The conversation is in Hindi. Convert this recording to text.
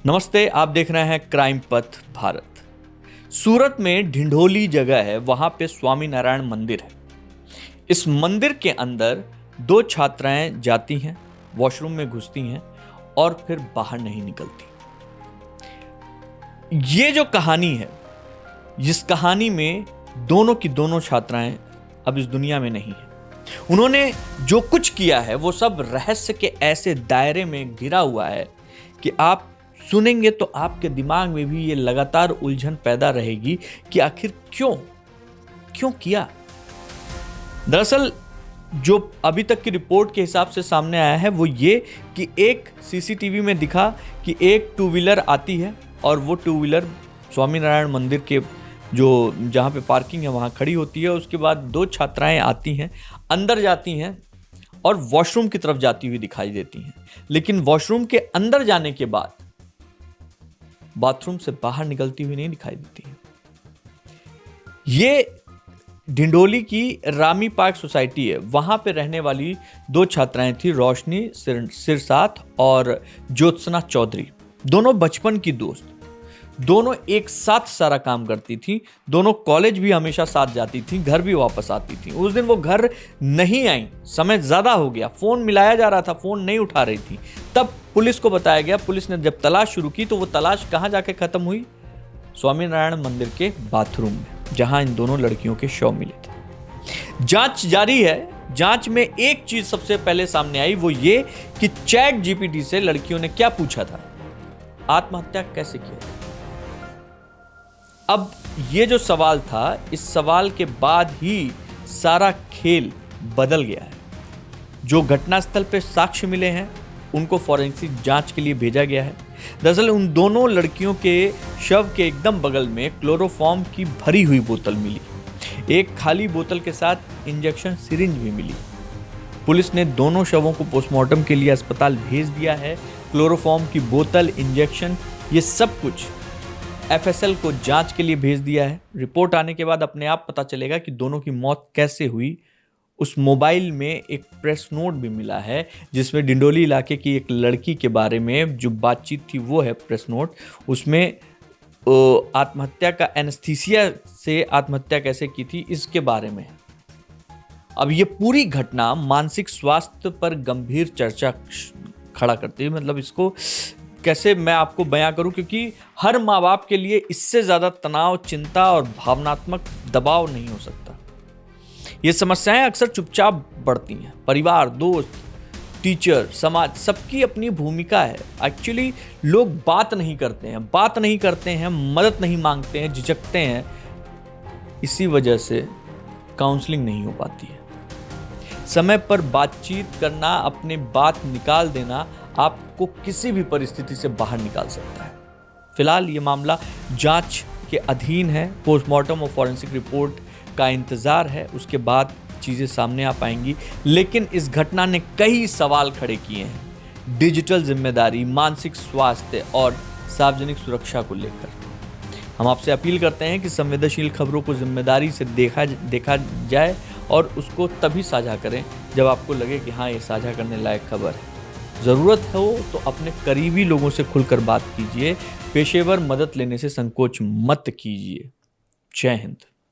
नमस्ते, आप देख रहे हैं क्राइम पथ भारत। सूरत में ढिंढोली जगह है, वहां पे स्वामी नारायण मंदिर है। इस मंदिर के अंदर दो छात्राएं जाती हैं, वॉशरूम में घुसती हैं और फिर बाहर नहीं निकलती। ये जो कहानी है, इस कहानी में दोनों की दोनों छात्राएं अब इस दुनिया में नहीं है। उन्होंने जो कुछ किया है वो सब रहस्य के ऐसे दायरे में घिरा हुआ है कि आप सुनेंगे तो आपके दिमाग में भी ये लगातार उलझन पैदा रहेगी कि आखिर क्यों किया। दरअसल जो अभी तक की रिपोर्ट के हिसाब से सामने आया है वो ये कि एक सीसीटीवी में दिखा कि एक टू व्हीलर आती है और वो टू व्हीलर स्वामीनारायण मंदिर के जो जहाँ पे पार्किंग है वहाँ खड़ी होती है। उसके बाद दो छात्राएं आती हैं, अंदर जाती हैं और वॉशरूम की तरफ जाती हुई दिखाई देती हैं। लेकिन वॉशरूम के अंदर जाने के बाद बाथरूम से बाहर निकलती हुई नहीं दिखाई देती है। ये ढिंडोली की रामी पार्क सोसाइटी है, वहां पे रहने वाली दो छात्राएं थी, रोशनी सिरसात और ज्योत्सना चौधरी। दोनों बचपन की दोस्त, दोनों एक साथ सारा काम करती थी, दोनों कॉलेज भी हमेशा साथ जाती थी, घर भी वापस आती थी। उस दिन वो घर नहीं आई, समय ज्यादा हो गया, फोन मिलाया जा रहा था, फोन नहीं उठा रही थी। तब पुलिस को बताया गया। पुलिस ने जब तलाश शुरू की तो वो तलाश कहां जाके खत्म हुई? स्वामीनारायण मंदिर के बाथरूम में, जहां इन दोनों लड़कियों के शव मिले थे। जांच जारी है। जांच में एक चीज सबसे पहले सामने आई, वो ये कि चैट जीपीटी से लड़कियों ने क्या पूछा था, आत्महत्या कैसे किया। अब ये जो सवाल था, इस सवाल के बाद ही सारा खेल बदल गया है। जो घटनास्थल पे साक्ष्य मिले हैं उनको फॉरेंसिक जांच के लिए भेजा गया है। दरअसल उन दोनों लड़कियों के शव के एकदम बगल में क्लोरोफॉर्म की भरी हुई बोतल मिली। एक खाली बोतल के साथ इंजेक्शन सिरिंज भी मिली। पुलिस ने दोनों शवों को पोस्टमार्टम के लिए अस्पताल भेज दिया है। क्लोरोफॉर्म की बोतल, इंजेक्शन, ये सब कुछ एफएसएल को जांच के लिए भेज दिया है। रिपोर्ट आने के बाद अपने आप पता चलेगा कि दोनों की मौत कैसे हुई। उस मोबाइल में एक प्रेस नोट भी मिला है जिसमें डिंडोली इलाके की एक लड़की के बारे में जो बातचीत थी वो है प्रेस नोट। उसमें आत्महत्या का एनेस्थीसिया से आत्महत्या कैसे की थी इसके बारे में। अब ये पूरी घटना मानसिक स्वास्थ्य पर गंभीर चर्चा खड़ा करती है। मतलब इसको कैसे मैं आपको बयां करूं, क्योंकि हर माँ बाप के लिए इससे ज्यादा तनाव, चिंता और भावनात्मक दबाव नहीं हो सकता। ये समस्याएं अक्सर चुपचाप बढ़ती हैं। परिवार, दोस्त, टीचर, समाज, सबकी अपनी भूमिका है। एक्चुअली लोग बात नहीं करते हैं, मदद नहीं मांगते हैं, झिझकते हैं। इसी वजह से काउंसलिंग नहीं हो पाती है। समय पर बातचीत करना, अपनी बात निकाल देना आपको किसी भी परिस्थिति से बाहर निकाल सकता है। फिलहाल ये मामला जांच के अधीन है। पोस्टमार्टम और फॉरेंसिक रिपोर्ट का इंतजार है, उसके बाद चीजें सामने आ पाएंगी। लेकिन इस घटना ने कई सवाल खड़े किए हैं, डिजिटल जिम्मेदारी, मानसिक स्वास्थ्य और सार्वजनिक सुरक्षा को लेकर। हम आपसे अपील करते हैं कि संवेदनशील खबरों को जिम्मेदारी से देखा जाए और उसको तभी साझा करें जब आपको लगे कि हाँ, ये साझा करने लायक खबर है। ज़रूरत हो तो अपने करीबी लोगों से खुलकर बात कीजिए। पेशेवर मदद लेने से संकोच मत कीजिए। जय हिंद।